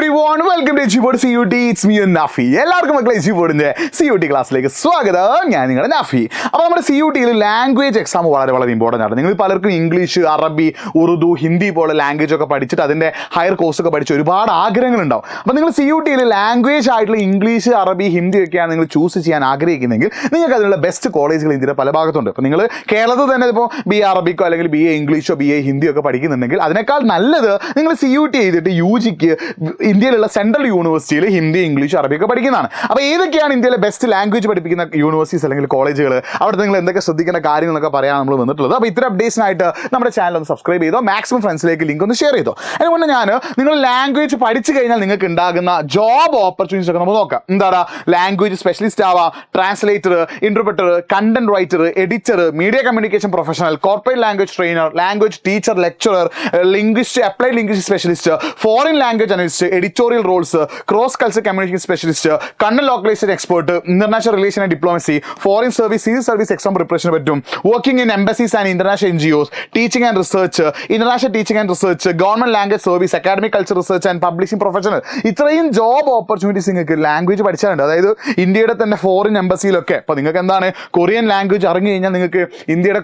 everyone, welcome to G-Board CUT. It's me and Nafi. എല്ലാവർക്കും മക്കളെ G-Boardന്റെ CUT ക്ലാസ്സിലേക്ക് സ്വാഗതം. ഞാൻ നിങ്ങളുടെ നാഫി. അപ്പോൾ നമ്മുടെ CUTയിൽ ലാംഗ്വേജ് എക്സാം വളരെ ഇമ്പോർട്ടൻ്റ് ആണ്. നിങ്ങൾ പലർക്കും ഇംഗ്ലീഷ്, അറബി, ഉറുദു, ഹിന്ദി പോലെ ലാംഗ്വേജ് ഒക്കെ പഠിച്ചിട്ട് അതിൻ്റെ ഹയർ കോഴ്സ് ഒക്കെ പഠിച്ച് ഒരുപാട് ആഗ്രഹങ്ങളുണ്ടാവും. അപ്പോൾ നിങ്ങൾ CUTയിൽ ലാംഗ്വേജ് ആയിട്ടുള്ള ഇംഗ്ലീഷ്, അറബി, ഹിന്ദി ഒക്കെയാണ് നിങ്ങൾ ചൂസ് ചെയ്യാൻ ആഗ്രഹിക്കുന്നെങ്കിൽ നിങ്ങൾക്ക് അതിനുള്ള ബെസ്റ്റ് കോളേജുകൾ ഇന്ത്യയുടെ പല ഭാഗത്തുണ്ട്. അപ്പോൾ നിങ്ങൾ കേരളത്തിൽ തന്നെ ഇപ്പോൾ BA അറബിക്കോ അല്ലെങ്കിൽ BA ഇംഗ്ലീഷോ BA ഹിന്ദിയോ ഒക്കെ പഠിക്കുന്നുണ്ടെങ്കിൽ അതിനേക്കാൾ നല്ലത് നിങ്ങൾ CUT ചെയ്തിട്ട് UGക്ക് ഇന്ത്യയിലുള്ള സെൻട്രൽ യൂണിവേഴ്സിറ്റിയിൽ ഹിന്ദി, ഇംഗ്ലീഷ്, അറബിയൊക്കെ പഠിക്കുന്നതാണ്. അപ്പോൾ ഏതൊക്കെയാണ് ഇന്ത്യയിലെ ബെസ്റ്റ് ലാംഗ്വേജ് പഠിപ്പിക്കുന്ന യൂണിവേഴ്സിറ്റീസ് അല്ലെങ്കിൽ കോളേജുകൾ, അവിടെ നിങ്ങൾ എന്തൊക്കെ ശ്രദ്ധിക്കേണ്ട കാര്യങ്ങളൊക്കെ പറയാൻ നമ്മൾ വന്നിട്ടുള്ളത്. അപ്പോൾ ഇത്തരം അപ്ഡേറ്റ്സിനായിട്ട് നമ്മുടെ ചാനൽ ഒന്ന് സബ്സ്ക്രൈബ് ചെയ്തോ, മാക്സിമം ഫ്രണ്ട്സിലേക്ക് ലിങ്ക് ഒന്ന് ഷെയർ ചെയ്തോ. അതുകൊണ്ട് നിങ്ങൾ ലാംഗ്വേജ് പഠിച്ചു കഴിഞ്ഞാൽ നിങ്ങൾക്ക് ഉണ്ടാകുന്ന ജോബ് ഓപ്പർച്യൂണിറ്റീസ് ഒക്കെ നമ്മൾ നോക്കാം. എന്താണ്? ലാംഗ്വേജ് സ്പെഷ്യലിസ്റ്റ് ആവാം, translator, interpreter, content writer, editor, media communication professional, corporate language trainer, language teacher, lecturer, linguist, applied linguist specialist, foreign language analyst, editorial roles, cross culture communication specialist, content localisation expert, international relation and diplomacy, foreign service, civil service exam preparation പറ്റും, working in embassies and international NGOs, teaching and research, international teaching and research, government language service, academic culture research and publishing professional. ഇത്രയും job opportunities നിങ്ങൾക്ക് language പഠിച്ചാലുണ്ട്. അതായത് ഇന്ത്യയുടെ തന്നെ foreign എംബസിയിലൊക്കെ ഇപ്പോൾ നിങ്ങൾക്ക് എന്താണ് Korean language അറിഞ്ഞു കഴിഞ്ഞാൽ നിങ്ങൾക്ക് ഇന്ത്യയുടെ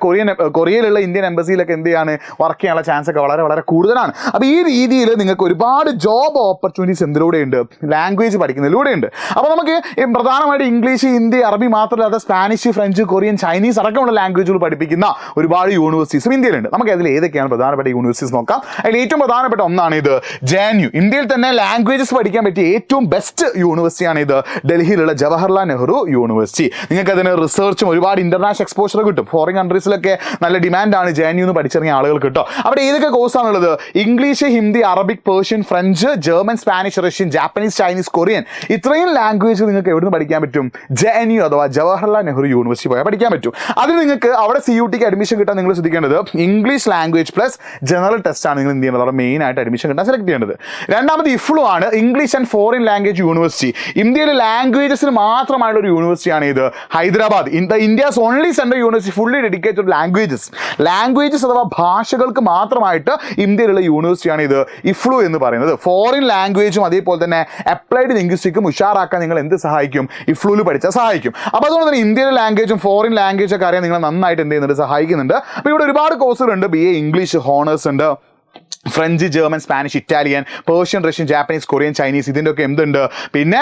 കൊറിയയിലുള്ള ഇന്ത്യൻ എംബസിയിലൊക്കെ എന്ത് ചെയ്യാണ് വർക്ക് ചെയ്യാനുള്ള ചാൻസ് ഒക്കെ വളരെ കൂടുതലാണ്. അപ്പോൾ ഈ രീതിയിൽ നിങ്ങൾക്ക് ഒരുപാട് ജോബ് ഓപ്പർച്യൂണിറ്റീസ് എന്തിലൂടെയുണ്ട്? ലാംഗ്വേജ് പഠിക്കുന്നതിലൂടെയുണ്ട്. അപ്പോൾ നമുക്ക് പ്രധാനമായിട്ട് ഇംഗ്ലീഷ്, ഹിന്ദി, അറബി മാത്രമല്ലാതെ സ്പാനിഷ്, ഫ്രഞ്ച്, കൊറിയൻ, ചൈനീസ് അടക്കമുള്ള ലാംഗ്വേജുകൾ പഠിപ്പിക്കുന്ന ഒരുപാട് യൂണിവേഴ്സിറ്റീസും ഇന്ത്യയിലുണ്ട്. നമുക്ക് അതിൽ ഏതൊക്കെയാണ് പ്രധാനപ്പെട്ട യൂണിവേഴ്സിറ്റീസ് നോക്കാം. അതിൽ ഏറ്റവും പ്രധാനപ്പെട്ട ഒന്നാണ് ഇത് JNU. ഇന്ത്യയിൽ തന്നെ ലാംഗ്വേജസ് പഠിക്കാൻ പറ്റിയ ഏറ്റവും ബെസ്റ്റ് യൂണിവേഴ്സിറ്റിയാണ് ഇത് ഡൽഹിയിലുള്ള ജവഹർലാൽ നെഹ്റു യൂണിവേഴ്സിറ്റി. നിങ്ങൾക്ക് അതിന് റിസർച്ചും ഒരുപാട് ഇന്റർനാഷണൽ എക്സ്പോഷർ കിട്ടും. ഫോറിൻ കൺട്രീസിലൊക്കെ നല്ല ഡിമാൻഡാണ് JNU എന്ന് പഠിച്ചിറങ്ങിയ ആളുകൾ കിട്ടും. അവിടെ ഏതൊക്കെ കോഴ്സാണുള്ളത്? English, Hindi, Arabic, Persian, French, German, Spanish, Russian, Japanese, Chinese, Korean, ഇത്രയും ലാംഗ്വേജ് നിങ്ങൾക്ക് എവിടെ നിന്ന് പഠിക്കാൻ പറ്റും? JNU അഥവാ ജവഹർലാൽ നെഹ്റു യൂണിവേഴ്സിറ്റി പോയാൽ പഠിക്കാൻ പറ്റും. അതിന് നിങ്ങൾക്ക് അവിടെ CUTക്ക് അഡ്മിഷൻ കിട്ടാൻ നിങ്ങൾ ശ്രദ്ധിക്കേണ്ടത് English language plus general test ആണ് നിങ്ങൾ എന്ത് ചെയ്യുന്നത്? അവിടെ മെയിൻ ആയിട്ട് അഡ്മിഷൻ കിട്ടാൻ സെലക്ട് ചെയ്യേണ്ടത്. രണ്ടാമത് IFLU ആണ്, English and foreign language university. ഇന്ത്യയിലെ ലാംഗ്വേജസിന് മാത്രമായുള്ള ഒരു യൂണിവേഴ്സിറ്റിയാണ് ഇത്. Hyderabad, India's only central university fully dedicated languages അഥവാ ഭാഷകൾക്ക് മാത്രമായിട്ട് ഇന്ത്യയിലുള്ള യൂണിവേഴ്സിറ്റിയാണ് ഇത് IFLU എന്ന് പറയുന്നത്. ഫോറിൻ ലാംഗ്വേജും അതേപോലെ തന്നെ അപ്ലൈഡ് ലിംഗ്വിസ്റ്റിക്കും ഉഷാറാക്കാൻ നിങ്ങൾ എന്ത് സഹായിക്കും? IFLUവിൽ പഠിച്ചാൽ സഹായിക്കും. അപ്പോൾ അതുകൊണ്ട് തന്നെ ഇന്ത്യയിലെ ലാംഗ്വേജും ഫോറിൻ ലാംഗ്വേജ് ഒക്കെ അറിയാൻ നിങ്ങൾ നന്നായിട്ട് എന്ത് ചെയ്യുന്നുണ്ട്? സഹായിക്കുന്നുണ്ട്. അപ്പോൾ ഇവിടെ ഒരുപാട് കോഴ്സുകളുണ്ട്. BA ഇംഗ്ലീഷ് ഹോണേഴ്സ് ഉണ്ട്, French, German, Spanish, Italian, Persian, Russian, Japanese, Korean, Chinese, ഇതിൻ്റെ ഒക്കെ എന്തുണ്ട്? പിന്നെ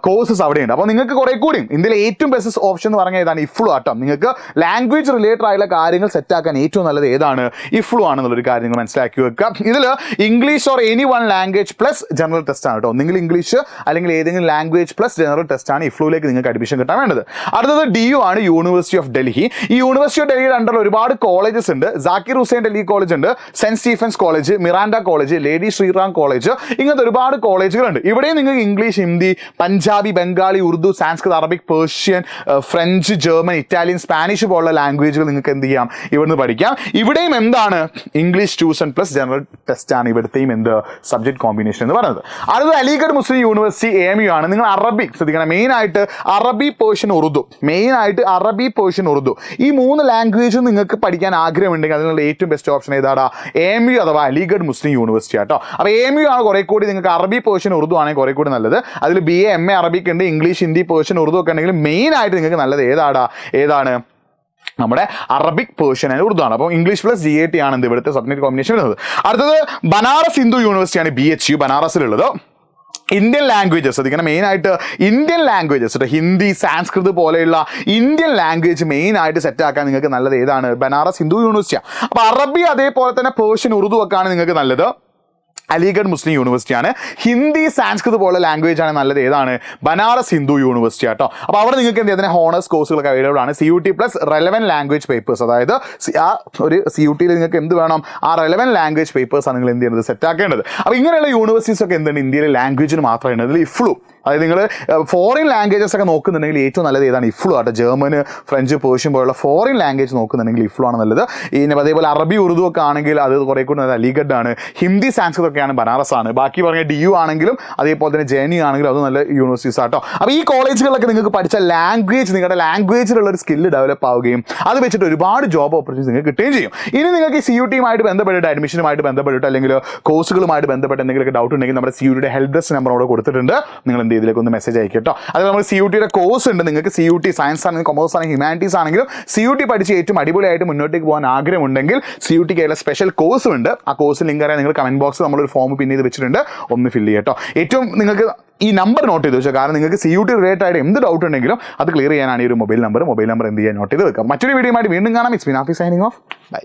കോഴ്സസ് അവിടെയുണ്ട്. അപ്പോൾ നിങ്ങൾക്ക് കുറേ കൂടി ഇന്ത്യയിലെ ഏറ്റവും ബെസ്റ്റ് ഓപ്ഷൻ എന്ന് പറഞ്ഞാൽ ഏതാണ്? IFLU ആട്ടോ. നിങ്ങൾക്ക് ലാംഗ്വേജ് റിലേറ്റഡ് ആയുള്ള കാര്യങ്ങൾ സെറ്റാക്കാൻ ഏറ്റവും നല്ലത് ഏതാണ്? IFLU ആണെന്നുള്ളൊരു കാര്യം നിങ്ങൾ മനസ്സിലാക്കി വെക്കുക. ഇതിൽ English or any one language plus general test ആണ് കേട്ടോ. ഒന്നെങ്കിൽ ഇംഗ്ലീഷ് അല്ലെങ്കിൽ ഏതെങ്കിലും ലാംഗ്വേജ് പ്ലസ് ജനറൽ ടെസ്റ്റ് ആണ് IFLUവിലേക്ക് നിങ്ങൾക്ക് അഡ്മിഷൻ കിട്ടാൻ വേണ്ടത്. അടുത്തത് DU ആണ്, യൂണിവേഴ്സിറ്റി ഓഫ് ഡൽഹി. ഈ യൂണിവേഴ്സിറ്റി ഓഫ് ഡൽഹിയുടെ അണ്ടർ ഒരുപാട് കോളേജസ് ഉണ്ട്. സാക്കിർ ഹുസൈൻ ഡൽഹി കോളേജ് ഉണ്ട്, Saint Stephen's college, Miranda college, Lady Shriram college, ഇങ്ങനത്തെ ഒരുപാട് കോളേജുകളുണ്ട്. ഇവിടെയും നിങ്ങൾക്ക് English, Hindi, Punjabi, Bengali, Urdu, Sanskrit, Arabic, Persian, French, German, Italian, Spanish പോലുള്ള ലാംഗ്വേജുകൾ നിങ്ങൾക്ക് എന്ത് ചെയ്യാം? ഇവിടുന്ന് പഠിക്കാം. ഇവിടെയും എന്താണ്? English tuition plus general test ആണ് ഇവിടുത്തെയും എന്ത് സബ്ജക്ട് കോമ്പിനേഷൻ എന്ന് പറയുന്നത്. അടുത്തത് അലിഗഡ് മുസ്ലിം യൂണിവേഴ്സിറ്റി AMU ആണ്. നിങ്ങൾ അറബി ശ്രദ്ധിക്കണം. മെയിനായിട്ട് അറബി, പേർഷ്യൻ, ഉറുദു. ഈ 3 ലാംഗ്വേജും നിങ്ങൾക്ക് പഠിക്കാൻ ആഗ്രഹമുണ്ടെങ്കിൽ അതിനുള്ള ഏറ്റവും ബെസ്റ്റ് ഓപ്ഷൻ ഏതാണ്? AMU അഥവാ അലിഗഡ് മുസ്ലിം യൂണിവേഴ്സിറ്റി ആട്ടോ. അപ്പോൾ AMU ആണ് കുറെ കൂടി നിങ്ങൾക്ക് അറബി, പേർഷ്യൻ, ഉറുദു ആണെങ്കിൽ കുറെ കൂടി നല്ലത്. അതിൽ BA MA അറബിക് ഉണ്ട്, ഇംഗ്ലീഷ്, ഹിന്ദി, പേർഷ്യൻ, ഉറുദു ഒക്കെ ഉണ്ടെങ്കിൽ മെയിൻ ആയിട്ട് നിങ്ങൾക്ക് നല്ലത് ഏതാണ്? നമ്മുടെ അറബിക്, പേർഷ്യൻ ആൻഡ് ഉറുദു ആണ്. അപ്പോൾ ഇംഗ്ലീഷ് പ്ലസ് GAT ആണ് ഇവിടുത്തെ സബ്ജക്ട് കോമ്പിനേഷൻ വരുന്നത്. അടുത്തത് ബനാറസ് ഹിന്ദു യൂണിവേഴ്സിറ്റിയാണ്, BHU ബനാറസിലുള്ളത്. ഇന്ത്യൻ ലാംഗ്വേജസ് ശ്രദ്ധിക്കണം. മെയിനായിട്ട് ഇന്ത്യൻ ലാംഗ്വേജസ്, ഹിന്ദി, സാൻസ്കൃത് പോലെയുള്ള ഇന്ത്യൻ ലാംഗ്വേജ് മെയിനായിട്ട് സെറ്റാക്കാൻ നിങ്ങൾക്ക് നല്ലത് ഏതാണ്? ബനാറസ് ഹിന്ദു യൂണിവേഴ്സിറ്റിയാണ്. അപ്പോൾ അറബി അതേപോലെ തന്നെ പേർഷ്യൻ, ഉറുദു ഒക്കെ ആണ് നിങ്ങൾക്ക് നല്ലത് അലിഗഡ് മുസ്ലിം യൂണിവേഴ്സിറ്റിയാണ്. ഹിന്ദി, സാൻസ്കൃത് പോലുള്ള ലാംഗ്വേജ് ആണ് നല്ലത് ഏതാണ്? ബനാറസ് ഹിന്ദു യൂണിവേഴ്സിറ്റി ആട്ടോ. അപ്പോൾ അവിടെ നിങ്ങൾക്ക് എന്ത് ചെയ്യുന്നത്? ഹോണേഴ്സ് കോഴ്സുകളൊക്കെ അവൈലബിൾ ആണ്. CUT plus relevant language papers. അതായത് ആ ഒരു CUTയിൽ നിങ്ങൾക്ക് എന്ത് വേണം? ആ റെലവൻറ്റ് ലാംഗ്വേജ് പേപ്പേഴ്സാണ് നിങ്ങൾ എന്ത് ചെയ്യുന്നത്? സെറ്റാക്കേണ്ടത്. അപ്പോൾ ഇങ്ങനെയുള്ള യൂണിവേഴ്സിറ്റീസ് ഒക്കെ എന്താണ് ഇന്ത്യയിലെ ലാംഗ്വേജിന് മാത്രമാണ്. അതിൽ IFLU അതായത് നിങ്ങൾ ഫോറിൻ ലാംഗ്വേജസ് ഒക്കെ നോക്കുന്നുണ്ടെങ്കിൽ ഏറ്റവും നല്ലത് ഏതാണ്? IFLU ആട്ടോ. ജർമ്മന്, ഫ്രഞ്ച്, പേർഷ്യൻ പോലുള്ള ഫോറിൻ ലാംഗ്വേജ് നോക്കുന്നുണ്ടെങ്കിൽ IFLU ആണ് നല്ലത്. ഇനി അതേപോലെ അറബി, ഉറുദു ഒക്കെ ആണെങ്കിൽ അത് കുറേ കൂടി നല്ലത് അലിഗഡ് ആണ്. ഹിന്ദി, സാൻസ്കൃത് ഒക്കെയാണ് ബനാറസ് ആണ്. ബാക്കി പറഞ്ഞ DU ആണെങ്കിലും അതേപോലെ തന്നെ JNU ആണെങ്കിലും അത് നല്ല യൂണിവേഴ്സിറ്റീസ് ആട്ടോ. അപ്പോൾ ഈ കോളേജുകളിലൊക്കെ നിങ്ങൾക്ക് പഠിച്ച ലാംഗ്വേജ് നിങ്ങളുടെ ലാംഗ്വേജിലുള്ള ഒരു സ്കില്ല് ഡെവലപ്പ് ആവുകയും അത് വെച്ചിട്ട് ഒരുപാട് ജോബ് ഓപ്പർച്യൂണിറ്റീസ് നിങ്ങൾക്ക് കിട്ടുകയും ചെയ്യും. ഇനി നിങ്ങൾക്ക് ഈ CUT ബന്ധപ്പെട്ടിട്ട് അഡ്മിഷനുമായിട്ട് ബന്ധപ്പെട്ടിട്ട് അല്ലെങ്കിൽ കോഴ്സുകളുമായിട്ട് ബന്ധപ്പെട്ട് എന്തെങ്കിലും ഡൗട്ട് ഉണ്ടെങ്കിൽ നമ്മുടെ CUTയുടെ ഹെൽപ്പ് ഡെസ്ക് നമ്പർ അവിടെ കൊടുത്തിട്ടുണ്ട്. നിങ്ങൾ എന്ത് ഇതിലേക്ക് ഒന്ന് മെസ്സേജ് അയക്കും കേട്ടോ. അതുപോലെ നമ്മൾ CUTയുടെ കോഴ്സ് ഉണ്ട്. നിങ്ങൾക്ക് CUT സയൻസ് ആണെങ്കിലും കൊമേഴ്സ് ആണെങ്കിലും ഹ്യൂമാനിറ്റീസ് ആണെങ്കിലും CUT പഠിച്ച് ഏറ്റവും അടിപൊളിയായിട്ട് മുന്നോട്ടേക്ക് പോകാൻ ആഗ്രഹമുണ്ടെങ്കിൽ CUTക്കുള്ള സ്പെഷ്യൽ കോഴ്സും ഉണ്ട്. ആ കോഴ്സ് ലിങ്ക് അറിയാൻ നിങ്ങൾ കമന്റ് ബോക്സിൽ നമ്മളൊരു ഫോം പിൻ ചെയ്ത് വെച്ചിട്ടുണ്ട്, ഒന്ന് ഫില്ല് ചെയ്യട്ടോ. ഏറ്റവും നിങ്ങൾക്ക് ഈ നമ്പർ നോട്ട് ചെയ്ത് വെച്ചാൽ, കാരണം നിങ്ങൾക്ക് CUT റിലേറ്റഡ് ആയിട്ട് എന്ത് ഡൗട്ട് ഉണ്ടെങ്കിലും അത് ക്ലിയർ ചെയ്യാനാണ് ഈ ഒരു മൊബൈൽ നമ്പർ എന്ത് ചെയ്യാൻ നോട്ട് ചെയ്ത് വെക്കാം. മറ്റൊരു വീഡിയോയുമായിട്ട് വീണ്ടും കാണാം. It's me Nafi signing off. By.